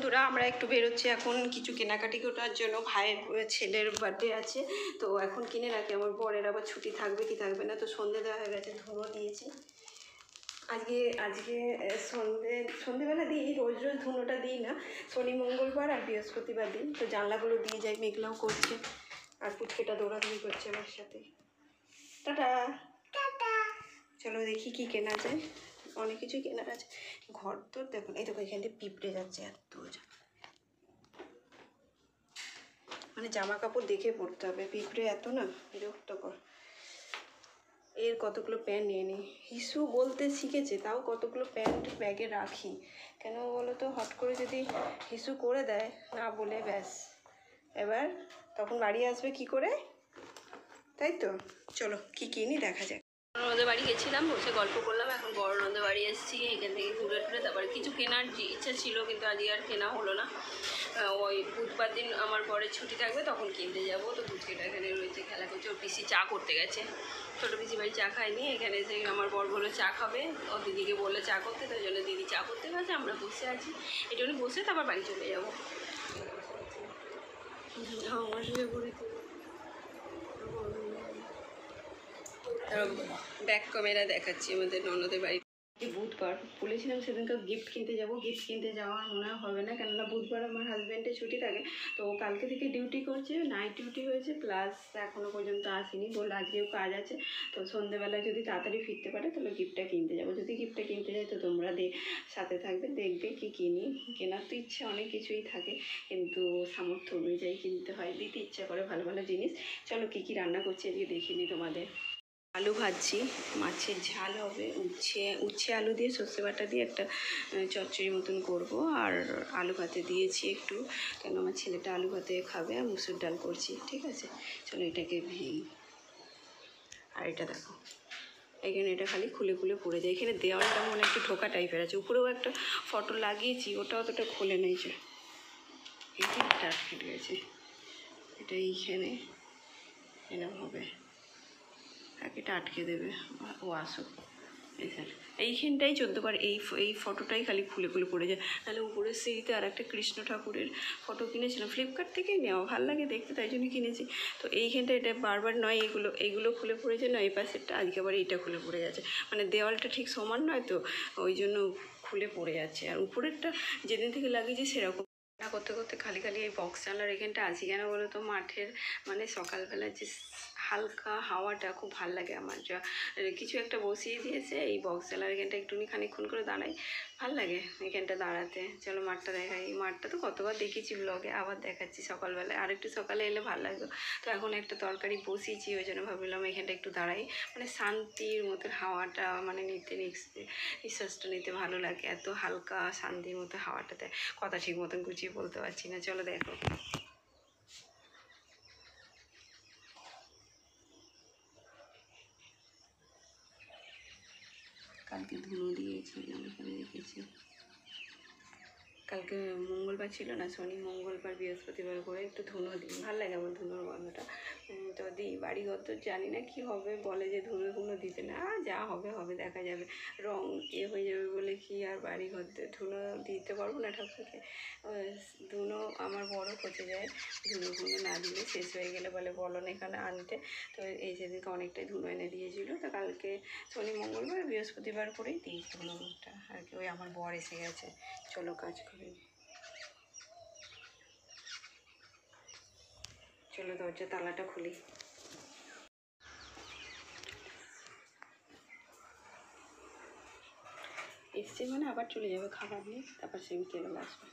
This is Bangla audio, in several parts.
বন্ধুরা আমরা একটু বেরোচ্ছি এখন কিছু কেনাকাটি করার জন্য। ভাইয়ের ছেলের বার্থডে আছে, তো এখন কিনে রাখি। আমার বরের আবার ছুটি থাকবে কি থাকবে না, তো সন্ধে দেওয়া হয়ে গেছে, ধুনো দিয়েছি। আজকে সন্ধেবেলা দিই, রোজ রোজ ধুনোটা দিই না, শনি মঙ্গলবার আর বৃহস্পতিবার দিন। তো জানলাগুলো দিয়ে যাই, মেঘলাও করছে আর পুচকেটা দৌড়াদৌড়ি করছে আমার সাথে। Tata tata. চলো দেখি কি কেনা যায়, অনেক কিছু কেনার আছে। ঘর তো দেখুন, এই দেখো এখান থেকে পিঁপড়ে যাচ্ছে এত, মানে জামা কাপড় দেখে পরতে হবে, পিঁপড়ে এত না বিরক্তকর। এর কতগুলো প্যান্ট নিয়ে নিই, হিসু বলতে শিখেছে, তাও কতগুলো প্যান্ট ব্যাগে রাখি। কেন বলো তো, হট করে যদি হিসু করে দেয় না বলে, ব্যাস এবার তখন বাড়ি আসবে কি করে, তাই তো। চলো কি কিনি দেখা যাক। ননদের বাড়ি গেছিলাম, বসে গল্প করলাম, এখন বড় ননদের বাড়ি এসেছি। এখান থেকে ঘুরে টুরে তারপরে কিছু কেনার ইচ্ছা ছিল, কিন্তু আজকে আর কেনা হলো না। ওই বুধবার দিন আমার বরের ছুটি থাকবে, তখন কিনতে যাবো। তো পুচকিটা এখানে রয়েছে, খেলা করছে, ওর পিসি চা করতে গেছে। ছোটো পিসি বাড়ি চা খায়নি, এখানে এসে আমার বর বলে চা খাবে, ও দিদিকে বললে চা করতে, তাই জন্য দিদি চা করতে গেছে, আমরা বসে আছি। একটু বসে তারপর বাড়ি চলে যাবো। আমার ব্যাক ক্যামেরা দেখাচ্ছি আমাদের ননদের বাড়ি। বুধবার বলেছিলাম সেদিনকে গিফট কিনতে যাব, গিফট কিনতে যাওয়ার মনে হবে না, কেননা বুধবার আমার হাজব্যান্ডের ছুটি থাকে। তো কালকে থেকে ডিউটি করছে, নাইট ডিউটি হয়েছে, প্লাস এখনও পর্যন্ত আসেনি, বললো আজকেও কাজ আছে। তো সন্ধ্যেবেলায় যদি তাড়াতাড়ি ফিরতে পারে তাহলে গিফটটা কিনতে যাবো। যদি গিফটটা কিনতে যাই তো তোমরা সাথে থাকবে, দেখবে কি কিনি। কেনার তো ইচ্ছে অনেক কিছুই থাকে, কিন্তু সামর্থ্য অনুযায়ী কিনতে হয়, দিতে ইচ্ছা করে ভালো ভালো জিনিস। চলো কী কী রান্না করছি আজকে দেখিনি তোমাদের। আলু ভাজছি, মাছের ঝাল হবে, উচ্ছে আলু দিয়ে সর্ষে বাটা দিয়ে একটা চচ্চড়ি মতন করব। আর আলু ভাতে দিয়েছি একটু, কেন আমার ছেলেটা আলু ভাতে খাবে। আর মুসুর ডাল করছি, ঠিক আছে। চলো এটাকে আর এটা দেখো, এখানে এটা খালি খুলে খুলে পড়ে যায়। এখানে দেওয়ালটা মনে একটু ঠোকা টাইপের আছে, উপরেও একটা ফটো লাগিয়েছি, ওটা অতটা খুলে নিয়েছে, এটা কেটে গেছে। এটা এইখানে এরকম হবে, এটা আটকে দেবে। ও আসো, এইখানটাই 14বার এই ফটোটাই খালি খুলে খুলে পড়ে যায়। তাহলে উপরের সিঁড়িতে আর একটা কৃষ্ণ ঠাকুরের ফটো কিনেছিলাম, ফ্লিপকার্ট থেকেই নেওয়া, ভালো লাগে দেখতে, তাই জন্য কিনেছি। তো এইখানটা এটা বারবার নয়, এইগুলো খুলে পড়েছে, নয় এই পাশেরটা, আজকে আবার এইটা খুলে পড়ে যাচ্ছে। মানে দেওয়ালটা ঠিক সমান নয় তো, ওই জন্য খুলে পড়ে যাচ্ছে। আর উপরেরটা যেদিন থেকে লাগিয়েছি সেরকম করতে করতে খালি এই বক্স জানলার এখানটা আছি। কেন বলো তো, মাঠের মানে সকালবেলা যে হালকা হাওয়াটা খুব ভালো লাগে আমার। যা কিছু একটা বসিয়ে দিয়েছে, এই বক্স জানলার এখানটা একটুখানি খানিকক্ষণ করে দাঁড়াই, ভাল লাগে এখানটা দাঁড়াতে। চলো মাঠটা দেখাই, মাঠটা তো কতবার দেখেছি ব্লগে, আবার দেখাচ্ছি সকালবেলায়, আর একটু সকালে এলে ভালো লাগতো। তো এখন একটা তরকারি বসিয়েছি, ওই জন্য ভাবলাম এখানটা একটু দাঁড়াই, মানে শান্তির মতো হাওয়াটা, মানে নিঃশ্বাসটা নিতে ভালো লাগে, এত হালকা শান্তির মতো হাওয়াটাতে। কথা ঠিক মতন গুছিয়ে বলতে পারছি না, চলো দেখো। কালকে ধুনো দিয়েছি, এখানে রেখেছি। কালকে মঙ্গলবার ছিল না, শনি মঙ্গলবার বৃহস্পতিবার করে একটু ধুনো দিই, ভালো লাগে আমার ধুনোর গন্ধটা। তো দিই, বাড়িঘর তো জানি না কি হবে, বলে যে ধুনো দিতে না, যা হবে হবে, দেখা যাবে। রং হয়ে যাবে বলে কি আর বাড়িঘর ধুনো দিতে পারবো না ঠাকুরকে। ধুনো আমার বড় পচে যায়, ধুনো না দিলে, শেষ হয়ে গেলে বলে বলো না এখানে আনতে। তো এই সেদিনকে অনেকটাই ধুনো এনে দিয়েছিলো। তো কালকে শনি মঙ্গলবার বৃহস্পতিবার করেই দিই ধুনোটা আর কি। ওই আমার বর এসে গেছে, চলো কাজ করে। চলো দরজা তালাটা খুলি। এসছে মানে আবার চলে যাবে খাবার নিয়ে, তারপর সে বিকেলবেলা আসবে।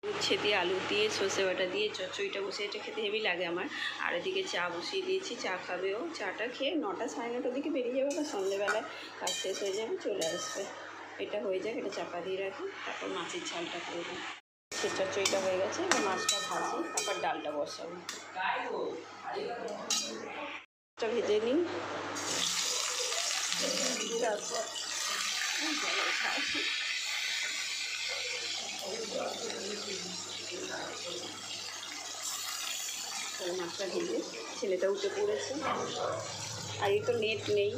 উচ্ছে দিয়ে আলু দিয়ে সর্ষে বাটা দিয়ে চচ্চড়িটা বসে, এটা খেতে হেভি লাগে আমার। আর এদিকে চা বসিয়ে দিয়েছি, চা খাবে ও। চাটা খেয়ে 9টা সাড়ে 9টার দিকে বেরিয়ে যাবে, বা সন্ধ্যেবেলায় কাজ শেষ হয়ে যাবে, চলে আসবে। এটা হয়ে যাক, এটা চাপা দিয়ে রাখি, তারপর মাছের ঝালটা করবো। সে চচ্চড়িটা হয়ে গেছে, এবার মাছটা ভাজি, তারপর ডালটা বসাবো। ভেজে নিই, তারপর মাছটা ভেজে ছেলেটা উঠে পড়েছে। আর এই তো নেট নেই,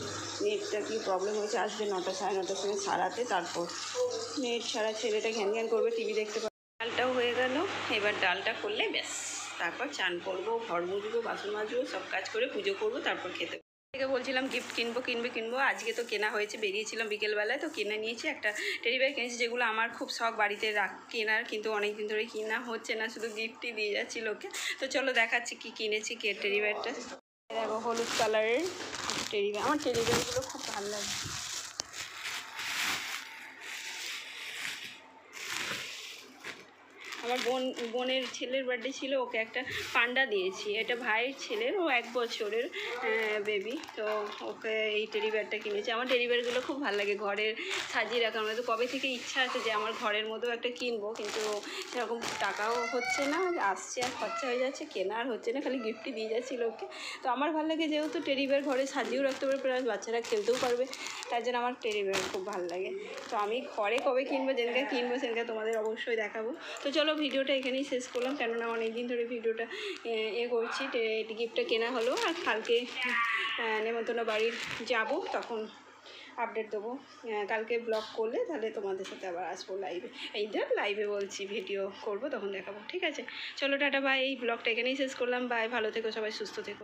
নেটটা কি প্রবলেম হয়েছে, আসবে 9টা 9:30 সময় ছাড়াতে, তারপর নেট ছাড়া ছেলেটা ঘ্যান ঘ্যান করবে, টিভি দেখতে পারবে। ডালটাও হয়ে গেল, এবার ডালটা করলে ব্যাস, তারপর চান করবো, ঘর মুছবো, বাসন মাজবো, সব কাজ করে পুজো করবো, তারপর খেতে থেকে বলছিলাম গিফট কিনবো। আজকে তো কেনা হয়েছে, বেরিয়েছিলাম বিকেলবেলায়, তো কিনে নিয়েছি একটা টেডি বেয়ার কিনেছি, যেগুলো আমার খুব শখ বাড়িতে কেনার, কিন্তু অনেক দিন ধরে কিনা হচ্ছে না, শুধু গিফটই দিয়ে যাচ্ছি লোকে। তো চলো দেখাচ্ছি কি কিনেছি টেডি বেয়ারটা। দেখো হলুদ কালারের টেডি বেয়ার, আমার টেডি বেয়ারগুলো খুব ভালো লাগে। আমার বোনের ছেলের বার্থডে ছিল, ওকে একটা পান্ডা দিয়েছি, এটা ভাইয়ের ছেলের, ও 1 বছরের বেবি, তো ওকে এই টেডি বেয়ারটা কিনেছি। আমার টেডি বেয়ারগুলো খুব ভালো লাগে ঘরের সাজিয়ে রাখার মধ্যে, কবে থেকে ইচ্ছা আছে যে আমার ঘরের মধ্যেও একটা কিনবো, কিন্তু সেরকম টাকাও হচ্ছে না, আসছে আর খরচা হয়ে যাচ্ছে, কেনা আর হচ্ছে না, খালি গিফটই দিয়ে যাচ্ছি লোককে। তো আমার ভালো লাগে, যেহেতু টেডি বেয়ার ঘরে সাজিয়েও রাখতে পারবে, প্লাস বাচ্চারা খেলতেও পারবে, তার জন্য আমার টেডি বেয়ার খুব ভালো লাগে। তো আমি ঘরে কবে কিনবো, যেদিনকে কিনবো সেদিনকে তোমাদের অবশ্যই দেখাবো। তো চলো ভিডিওটা এখানেই শেষ করলাম, কেননা অনেক দিন ধরে ভিডিওটা করছি, গিফটটা কেনা হলো, আর কালকে নেমন্তন্ন বাড়ির যাব, তখন আপডেট দেবো। কালকে ব্লগ করলে তাহলে তোমাদের সাথে আবার আসবো লাইভে, লাইভে বলছি, ভিডিও করব, তখন দেখাবো। ঠিক আছে, চলো টাটা বাই, এই ব্লগটা এখানেই শেষ করলাম, বাই, ভালো থেকো সবাই, সুস্থ থেকো।